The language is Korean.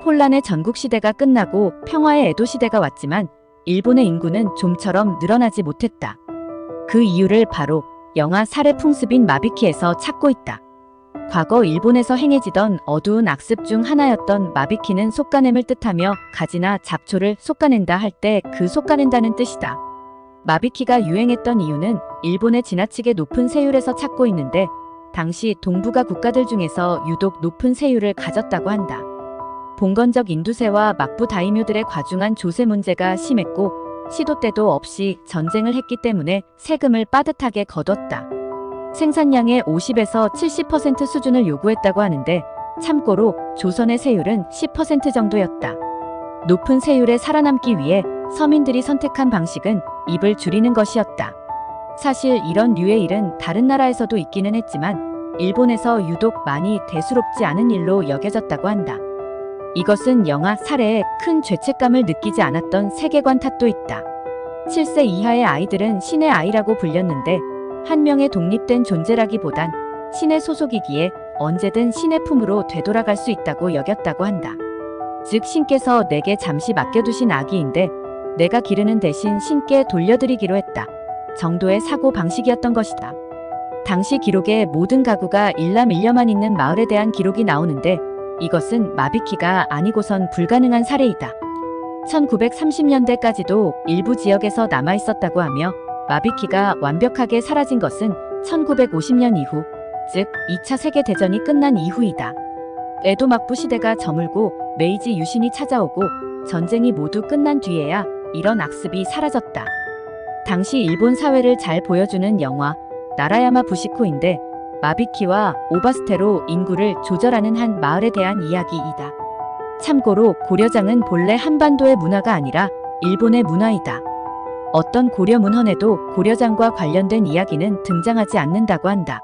혼란의 전국시대가 끝나고 평화의 에도시대가 왔지만 일본의 인구는 좀처럼 늘어나지 못했다. 그 이유를 바로 영아 살해 풍습인 마비키에서 찾고 있다. 과거 일본에서 행해지던 어두운 악습 중 하나였던 마비키는 솎아냄을 뜻하며 가지나 잡초를 솎아낸다 할 때 그 솎아낸다는 뜻이다. 마비키가 유행했던 이유는 일본의 지나치게 높은 세율에서 찾고 있는데 당시 동북아 국가들 중에서 유독 높은 세율을 가졌다고 한다. 봉건적 인두세와 막부 다이묘들의 과중한 조세 문제가 심했고 시도 때도 없이 전쟁을 했기 때문에 세금을 빠듯하게 거뒀다. 생산량의 50에서 70% 수준을 요구했다고 하는데 참고로 조선의 세율은 10% 정도였다. 높은 세율에 살아남기 위해 서민들이 선택한 방식은 입을 줄이는 것이었다. 사실 이런 류의 일은 다른 나라에서도 있기는 했지만 일본에서 유독 많이 대수롭지 않은 일로 여겨졌다고 한다. 이것은 영아 살해에 큰 죄책감을 느끼지 않았던 세계관 탓도 있다. 7세 이하의 아이들은 신의 아이라고 불렸는데 한 명의 독립된 존재라기보단 신의 소속이기에 언제든 신의 품으로 되돌아갈 수 있다고 여겼다고 한다. 즉 신께서 내게 잠시 맡겨두신 아기인데 내가 기르는 대신 신께 돌려드리기로 했다. 정도의 사고 방식이었던 것이다. 당시 기록에 모든 가구가 일남일녀만 있는 마을에 대한 기록이 나오는데 이것은 마비키가 아니고선 불가능한 사례이다. 1930년대까지도 일부 지역에서 남아있었다고 하며 마비키가 완벽하게 사라진 것은 1950년 이후, 즉 2차 세계대전이 끝난 이후이다. 에도 막부 시대가 저물고 메이지 유신이 찾아오고 전쟁이 모두 끝난 뒤에야 이런 악습이 사라졌다. 당시 일본 사회를 잘 보여주는 영화 나라야마 부시코인데 마비키와 오바스테로 인구를 조절하는 한 마을에 대한 이야기이다. 참고로 고려장은 본래 한반도의 문화가 아니라 일본의 문화이다. 어떤 고려 문헌에도 고려장과 관련된 이야기는 등장하지 않는다고 한다.